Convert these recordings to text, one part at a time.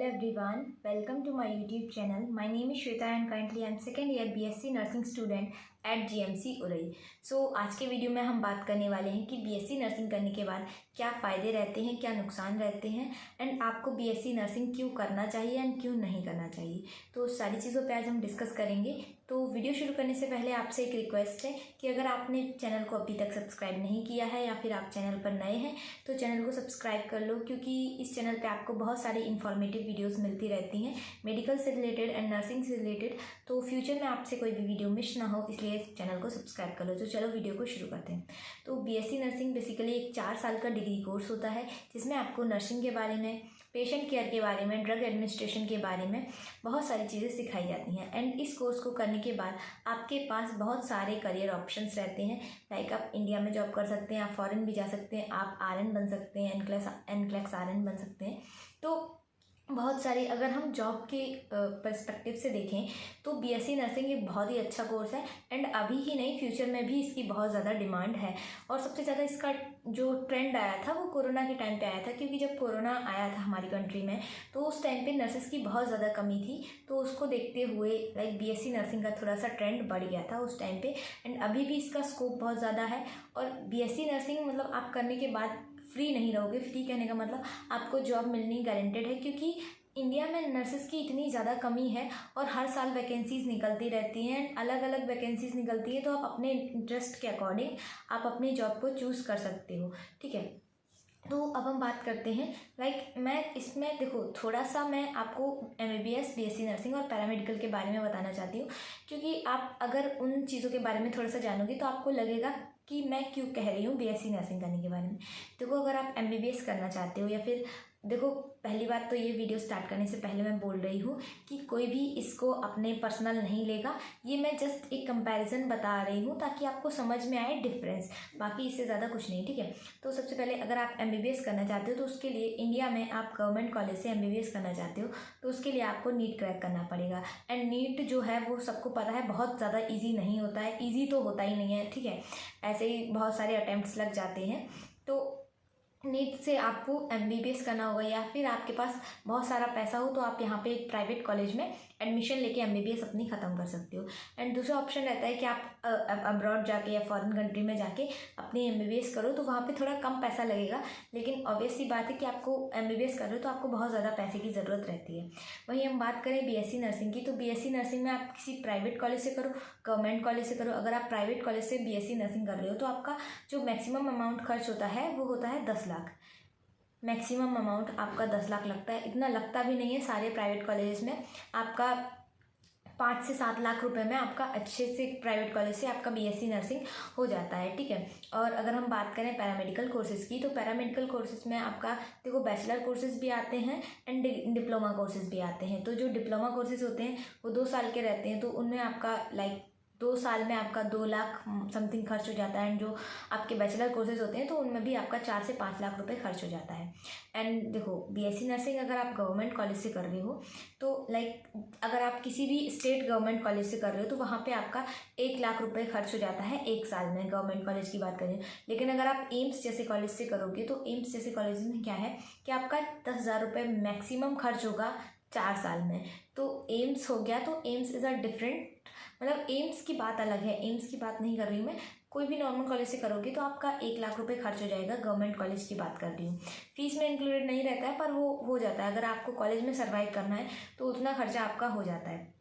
everyone, welcome to my YouTube channel. My name is Shweta and currently I am second year BSc Nursing student at GMC Orai. आज के video में हम बात करने वाले हैं कि BSc नर्सिंग करने के बाद क्या फ़ायदे रहते हैं, क्या नुकसान रहते हैं एंड आपको BSc नर्सिंग क्यों करना चाहिए एंड क्यों नहीं करना चाहिए। तो सारी चीज़ों पे आज हम डिस्कस करेंगे। तो वीडियो शुरू करने से पहले आपसे एक रिक्वेस्ट है कि अगर आपने चैनल को अभी तक सब्सक्राइब नहीं किया है या फिर आप चैनल पर नए हैं तो चैनल को सब्सक्राइब कर लो, क्योंकि इस चैनल पे आपको बहुत सारी इन्फॉर्मेटिव वीडियोस मिलती रहती हैं मेडिकल से रिलेटेड एंड नर्सिंग से रिलेटेड। तो फ्यूचर में आपसे कोई भी वीडियो मिस ना हो, इसलिए चैनल को सब्सक्राइब कर लो। तो चलो वीडियो को शुरू करते हैं। तो BSc नर्सिंग बेसिकली एक 4 साल का डिग्री कोर्स होता है जिसमें आपको नर्सिंग के बारे में, पेशेंट केयर के बारे में, ड्रग एडमिनिस्ट्रेशन के बारे में बहुत सारी चीज़ें सिखाई जाती हैं। एंड इस कोर्स को करने के बाद आपके पास बहुत सारे करियर ऑप्शंस रहते हैं। लाइक आप इंडिया में जॉब कर सकते हैं, आप फॉरेन भी जा सकते हैं, आप RN बन सकते हैं, NCLEX RN बन सकते हैं। तो बहुत सारे, अगर हम जॉब के पर्सपेक्टिव से देखें तो BSc नर्सिंग एक बहुत ही अच्छा कोर्स है एंड अभी ही नहीं, फ्यूचर में भी इसकी बहुत ज़्यादा डिमांड है। और सबसे ज़्यादा इसका जो ट्रेंड आया था वो कोरोना के टाइम पे आया था, क्योंकि जब कोरोना आया था हमारी कंट्री में तो उस टाइम पे नर्सेस की बहुत ज़्यादा कमी थी। तो उसको देखते हुए लाइक BSc नर्सिंग का थोड़ा सा ट्रेंड बढ़ गया था उस टाइम पे एंड अभी भी इसका स्कोप बहुत ज़्यादा है। और BSc नर्सिंग मतलब आप करने के बाद फ्री नहीं रहोगे। फ्री कहने का मतलब आपको जॉब मिलनी गारंटेड है, क्योंकि इंडिया में नर्सेस की इतनी ज़्यादा कमी है और हर साल वैकेंसीज़ निकलती रहती हैं, अलग अलग वैकेंसीज़ निकलती हैं। तो आप अपने इंटरेस्ट के अकॉर्डिंग आप अपनी जॉब को चूज़ कर सकते हो, ठीक है। तो अब हम बात करते हैं, लाइक मैं इसमें देखो थोड़ा सा मैं आपको MBBS, BSc नर्सिंग और पैरामेडिकल के बारे में बताना चाहती हूँ, क्योंकि आप अगर उन चीज़ों के बारे में थोड़ा सा जानोगे तो आपको लगेगा कि मैं क्यों कह रही हूँ BSc नर्सिंग करने के बारे में। देखो, अगर आप MBBS करना चाहते हो या फिर देखो, पहली बात तो ये वीडियो स्टार्ट करने से पहले मैं बोल रही हूँ कि कोई भी इसको अपने पर्सनल नहीं लेगा। ये मैं जस्ट एक कंपैरिजन बता रही हूँ ताकि आपको समझ में आए डिफरेंस, बाकी इससे ज़्यादा कुछ नहीं, ठीक है। तो सबसे पहले अगर आप MBBS करना चाहते हो तो उसके लिए इंडिया में आप गवर्नमेंट कॉलेज से MBBS करना चाहते हो तो उसके लिए आपको नीट क्रैक करना पड़ेगा। एंड नीट जो है वो सबको पता है बहुत ज़्यादा ईजी नहीं होता है, ईजी तो होता ही नहीं है, ठीक है। ऐसे ही बहुत सारे अटैम्प्ट्स लग जाते हैं। तो नीट से आपको MBBS करना होगा, या फिर आपके पास बहुत सारा पैसा हो तो आप यहाँ पे एक प्राइवेट कॉलेज में एडमिशन लेके MBBS अपनी ख़त्म कर सकते हो। एंड दूसरा ऑप्शन रहता है कि आप अब्रॉड जाके या फॉरेन कंट्री में जाके अपनी MBBS करो, तो वहाँ पे थोड़ा कम पैसा लगेगा। लेकिन ऑब्वियस सी बात है कि आपको MBBS कर रहे हो तो आपको बहुत ज़्यादा पैसे की ज़रूरत रहती है। वहीं हम बात करें BSc नर्सिंग की, तो BSc नर्सिंग में आप किसी प्राइवेट कॉलेज से करो, गवर्नमेंट कॉलेज से करो। अगर आप प्राइवेट कॉलेज से BSc नर्सिंग कर रहे हो तो आपका जो मैक्सिमम अमाउंट खर्च होता है वो होता है 10 लाख। मैक्सिमम अमाउंट आपका 10 लाख लगता है। इतना लगता भी नहीं है, सारे प्राइवेट कॉलेजेस में आपका 5 से 7 लाख रुपए में आपका अच्छे से प्राइवेट कॉलेज से आपका BSc नर्सिंग हो जाता है, ठीक है। और अगर हम बात करें पैरामेडिकल कोर्सेज़ की, तो पैरामेडिकल कोर्सेज़ में आपका देखो बैचलर कोर्सेज़ भी आते हैं एंड डिप्लोमा कोर्सेज़ भी आते हैं। तो जो डिप्लोमा कोर्सेज़ होते हैं वो 2 साल के रहते हैं, तो उनमें आपका लाइक 2 साल में आपका 2 लाख समथिंग खर्च हो जाता है। एंड जो आपके बैचलर कोर्सेज होते हैं तो उनमें भी आपका 4 से 5 लाख रुपए खर्च हो जाता है। एंड देखो, BSc नर्सिंग अगर आप गवर्नमेंट कॉलेज से कर रहे हो तो लाइक अगर आप किसी भी स्टेट गवर्नमेंट कॉलेज से कर रहे हो तो वहाँ पे आपका 1 लाख रुपए खर्च हो जाता है 1 साल में, गवर्नमेंट कॉलेज की बात करें। लेकिन अगर आप एम्स जैसे कॉलेज से करोगे तो एम्स जैसे कॉलेज में क्या है कि आपका 10,000 रुपये मैक्सिमम खर्च होगा 4 साल में। तो एम्स हो गया, तो एम्स इज़ अ डिफरेंट, मतलब एम्स की बात अलग है, एम्स की बात नहीं कर रही हूँ मैं। कोई भी नॉर्मल कॉलेज से करोगे तो आपका 1 लाख रुपए खर्च हो जाएगा। गवर्नमेंट कॉलेज की बात कर रही हूँ, फीस में इंक्लूडेड नहीं रहता है पर वो हो जाता है। अगर आपको कॉलेज में सर्वाइव करना है तो उतना खर्चा आपका हो जाता है।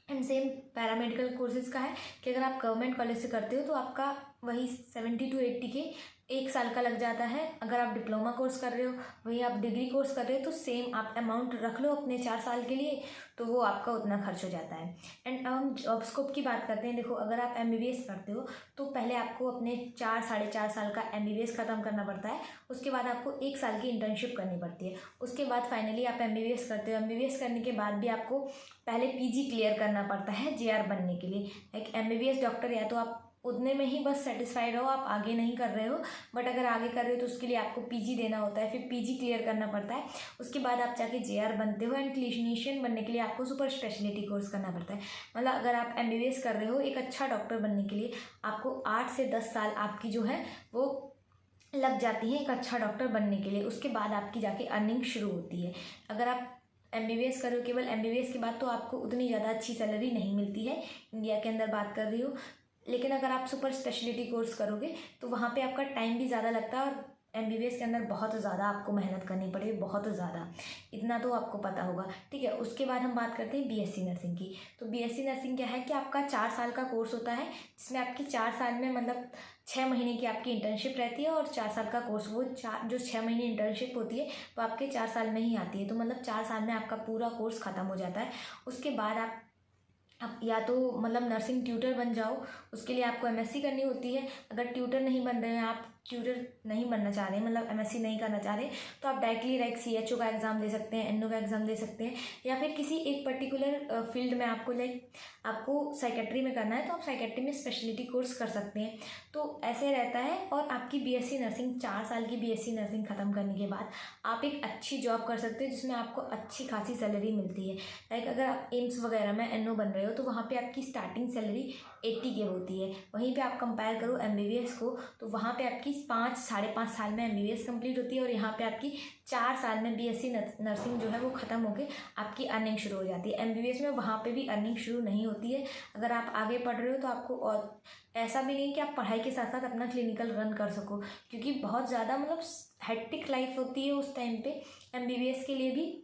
एंड सेम पैरामेडिकल कोर्सेज़ का है कि अगर आप गवर्नमेंट कॉलेज से करते हो तो आपका वही 70 to 80 के 1 साल का लग जाता है। अगर आप डिप्लोमा कोर्स कर रहे हो, वही आप डिग्री कोर्स कर रहे हो, तो सेम आप अमाउंट रख लो अपने 4 साल के लिए, तो वो आपका उतना खर्च हो जाता है। एंड अब हम जॉब स्कोप की बात करते हैं। देखो, अगर आप MBBS करते हो तो पहले आपको अपने 4-4.5 साल का MBBS ख़त्म करना पड़ता है। उसके बाद आपको 1 साल की इंटर्नशिप करनी पड़ती है। उसके बाद फाइनली आप MBBS करते हो। MBBS करने के बाद भी आपको पहले PG क्लियर करना पड़ता है JR बनने के लिए। एक MBBS डॉक्टर या तो आप उतने में ही बस सेटिस्फाइड हो, आप आगे नहीं कर रहे हो, बट अगर आगे कर रहे हो तो उसके लिए आपको PG देना होता है, फिर PG क्लियर करना पड़ता है। उसके बाद आप जाके JR बनते हो एंड क्लिनिशियन बनने के लिए आपको सुपर स्पेशलिटी कोर्स करना पड़ता है। मतलब अगर आप MBBS कर रहे हो, एक अच्छा डॉक्टर बनने के लिए आपको 8 से 10 साल आपकी जो है वो लग जाती है एक अच्छा डॉक्टर बनने के लिए। उसके बाद आपकी जाके अर्निंग शुरू होती है। अगर आप MBBS कर रहे हो केवल, MBBS के बाद तो आपको उतनी ज़्यादा अच्छी सैलरी नहीं मिलती है, इंडिया के अंदर बात कर रही हूँ। लेकिन अगर आप सुपर स्पेशलिटी कोर्स करोगे तो वहाँ पे आपका टाइम भी ज़्यादा लगता है और MBBS के अंदर बहुत ज़्यादा आपको मेहनत करनी पड़ेगी, बहुत ज़्यादा, इतना तो आपको पता होगा। ठीक है, उसके बाद हम बात करते हैं BSc नर्सिंग की। तो BSc नर्सिंग क्या है कि आपका 4 साल का कोर्स होता है, जिसमें आपकी 4 साल में मतलब 6 महीने की आपकी इंटर्नशिप रहती है और 4 साल का कोर्स, वो जो 6 महीने इंटर्नशिप होती है वो आपके 4 साल में ही आती है। तो मतलब 4 साल में आपका पूरा कोर्स ख़त्म हो जाता है। उसके बाद आप या तो मतलब नर्सिंग ट्यूटर बन जाओ, उसके लिए आपको MSc करनी होती है। अगर ट्यूटर नहीं बन रहे हैं आप, ट्यूटर नहीं बनना चाह रहे हैं, मतलब MSc नहीं करना चाह रहे, तो आप डायरेक्टली लाइक CHO का एग्ज़ाम दे सकते हैं, NO का एग्ज़ाम दे सकते हैं, या फिर किसी एक पर्टिकुलर फील्ड में आपको आपको साइकेट्री में करना है तो आप साइकेट्री में स्पेशलिटी कोर्स कर सकते हैं। तो ऐसे रहता है। और आपकी BSc नर्सिंग 4 साल की BSc नर्सिंग ख़त्म करने के बाद आप एक अच्छी जॉब कर सकते हो जिसमें आपको अच्छी खासी सैलरी मिलती है। लाइक अगर आप एम्स वगैरह में NO बन रहे हो तो वहाँ पे आपकी स्टार्टिंग सैलरी 80K होती है। वहीं पे आप कंपेयर करो MBBS को, तो वहाँ पे आपकी 5-5.5 साल में MBBS कंप्लीट होती है और यहाँ पे आपकी 4 साल में BSc नर्सिंग जो है वो ख़त्म होकर आपकी अर्निंग शुरू हो जाती है। MBBS में वहाँ पे भी अर्निंग शुरू नहीं होती है। अगर आप आगे पढ़ रहे हो तो आपको, और ऐसा भी नहीं कि आप पढ़ाई के साथ साथ अपना क्लिनिकल रन कर सको, क्योंकि बहुत ज़्यादा मतलब हेक्टिक लाइफ होती है उस टाइम पे MBBS के लिए भी।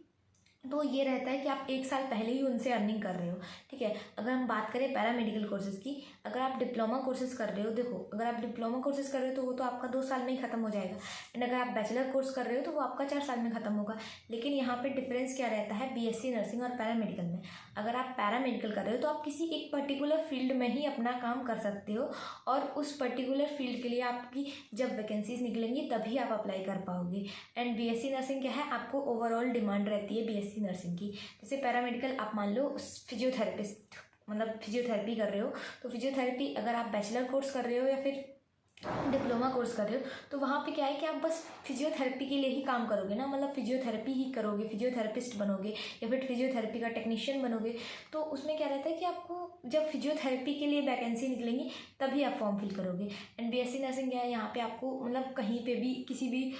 तो ये रहता है कि आप 1 साल पहले ही उनसे अर्निंग कर रहे हो। ठीक है, अगर हम बात करें पैरामेडिकल कोर्सेज़ की, अगर आप डिप्लोमा कोर्सेज कर रहे हो, देखो अगर आप डिप्लोमा कोर्सेज कर रहे हो तो वो तो आपका 2 साल में ही ख़त्म हो जाएगा, एंड अगर आप बैचलर कोर्स कर रहे हो तो वो आपका 4 साल में ख़त्म होगा। लेकिन यहाँ पे डिफरेंस क्या रहता है BSc नर्सिंग और पैरामेडिकल में? अगर आप पैरामेडिकल कर रहे हो तो आप किसी एक पर्टिकुलर फील्ड में ही अपना काम कर सकते हो, और उस पर्टिकुलर फील्ड के लिए आपकी जब वैकेंसीज निकलेंगी तभी आप अप्लाई कर पाओगे। एंड BSc नर्सिंग क्या है, आपको ओवरऑल डिमांड रहती है BSc नर्सिंग की। जैसे पैरामेडिकल आप मान लो फिजियोथेरेपिस्ट, मतलब फिजियोथेरेपी कर रहे हो, तो फिजियोथेरेपी अगर आप बैचलर कोर्स कर रहे हो या फिर डिप्लोमा कोर्स कर रहे हो तो वहाँ पे क्या है कि आप बस फिजियोथेरेपी के लिए ही काम करोगे ना, मतलब फिजियोथेरेपी ही करोगे, फिजियोथेरेपिस्ट बनोगे या फिर फिजियोथेरेपी का टेक्नीशियन बनोगे। तो उसमें क्या रहता है कि आपको जब फिजियोथेरेपी के लिए वैकेंसी निकलेंगी तभी आप फॉर्म फिल करोगे। एंड BSc नर्सिंग क्या है, यहाँ पे आपको मतलब कहीं पे भी किसी भी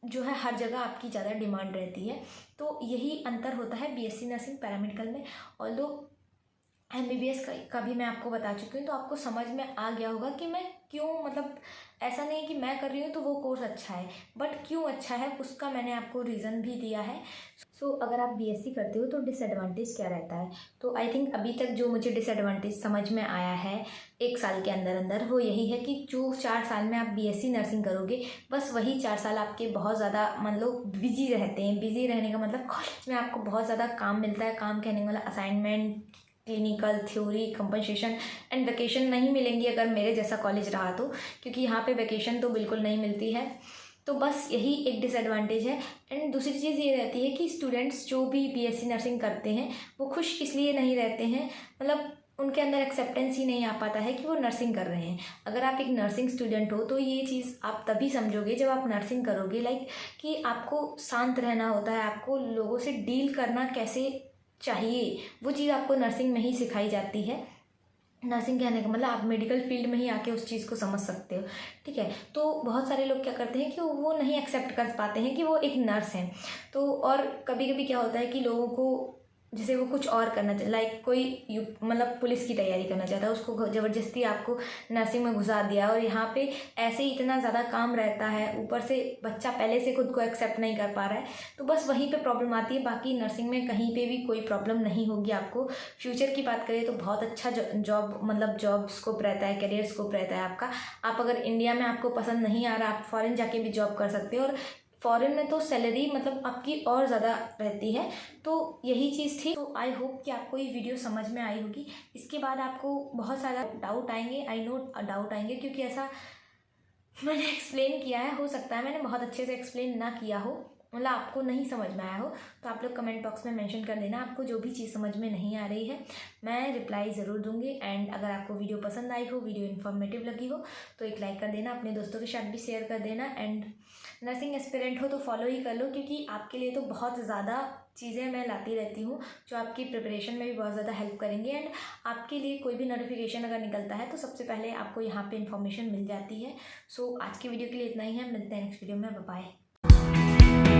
जो है हर जगह आपकी ज़्यादा डिमांड रहती है। तो यही अंतर होता है BSc नर्सिंग पैरामेडिकल में। ऑल्दो MBBS का भी मैं आपको बता चुकी हूँ, तो आपको समझ में आ गया होगा कि मैं क्यों, मतलब ऐसा नहीं कि मैं कर रही हूँ तो वो कोर्स अच्छा है, बट क्यों अच्छा है उसका मैंने आपको रीज़न भी दिया है। सो अगर आप BSc करते हो तो डिसएडवांटेज क्या रहता है, तो आई थिंक अभी तक जो मुझे डिसएडवांटेज समझ में आया है 1 साल के अंदर अंदर, वो यही है कि जो 4 साल में आप BSc नर्सिंग करोगे, बस वही 4 साल आपके बहुत ज़्यादा मान लो बिजी रहते हैं। बिजी रहने का मतलब कॉलेज में आपको बहुत ज़्यादा काम मिलता है, काम कहने वाला assignment, clinical, theory, compensation and vacation नहीं मिलेंगी अगर मेरे जैसा कॉलेज रहा तो, क्योंकि यहाँ पे वैकेशन तो बिल्कुल नहीं मिलती है। तो बस यही एक डिसएडवांटेज है। एंड दूसरी चीज़ ये रहती है कि स्टूडेंट्स जो भी BSc नर्सिंग करते हैं वो खुश इसलिए नहीं रहते हैं, मतलब उनके अंदर एक्सेप्टेंस ही नहीं आ पाता है कि वो नर्सिंग कर रहे हैं। अगर आप एक नर्सिंग स्टूडेंट हो तो ये चीज़ आप तभी समझोगे जब आप नर्सिंग करोगे, लाइक कि आपको शांत रहना होता है, आपको लोगों से डील करना कैसे चाहिए, वो चीज़ आपको नर्सिंग में ही सिखाई जाती है। नर्सिंग कहने का मतलब आप मेडिकल फील्ड में ही आके उस चीज़ को समझ सकते हो। ठीक है, तो बहुत सारे लोग क्या करते हैं कि वो नहीं एक्सेप्ट कर पाते हैं कि वो एक नर्स हैं। तो और कभी कभी क्या होता है कि लोगों को जैसे वो कुछ और करना चाहे, लाइक कोई मतलब पुलिस की तैयारी करना चाहता है, उसको ज़बरदस्ती आपको नर्सिंग में घुसा दिया, और यहाँ पे ऐसे ही इतना ज़्यादा काम रहता है, ऊपर से बच्चा पहले से खुद को एक्सेप्ट नहीं कर पा रहा है, तो बस वहीं पे प्रॉब्लम आती है। बाकी नर्सिंग में कहीं पे भी कोई प्रॉब्लम नहीं होगी आपको। फ्यूचर की बात करें तो बहुत अच्छा जॉब मतलब जॉब स्कोप रहता है, करियर स्कोप रहता है आपका। आप अगर इंडिया में आपको पसंद नहीं आ रहा, आप फॉरेन जाके भी जॉब कर सकते हो, और फॉरेन में तो सैलरी मतलब आपकी और ज़्यादा रहती है। तो यही चीज़ थी। तो आई होप कि आपको ये वीडियो समझ में आई होगी। इसके बाद आपको बहुत सारा डाउट आएंगे, आई नो डाउट आएंगे, क्योंकि ऐसा मैंने एक्सप्लेन किया है, हो सकता है मैंने बहुत अच्छे से एक्सप्लेन ना किया हो, मतलब आपको नहीं समझ में आया हो, तो आप लोग कमेंट बॉक्स में मेंशन कर देना आपको जो भी चीज़ समझ में नहीं आ रही है, मैं रिप्लाई ज़रूर दूंगी। एंड अगर आपको वीडियो पसंद आई हो, वीडियो इन्फॉर्मेटिव लगी हो, तो एक लाइक कर देना, अपने दोस्तों के साथ भी शेयर कर देना। एंड नर्सिंग एस्पिरेंट हो तो फॉलो ही कर लो, क्योंकि आपके लिए तो बहुत ज़्यादा चीज़ें मैं लाती रहती हूँ जो आपकी प्रिपरेशन में भी बहुत ज़्यादा हेल्प करेंगे। एंड आपके लिए कोई भी नोटिफिकेशन अगर निकलता है तो सबसे पहले आपको यहाँ पे इन्फॉर्मेशन मिल जाती है। सो आज की वीडियो के लिए इतना ही है, मिलते हैं नेक्स्ट वीडियो में, बाय बाय।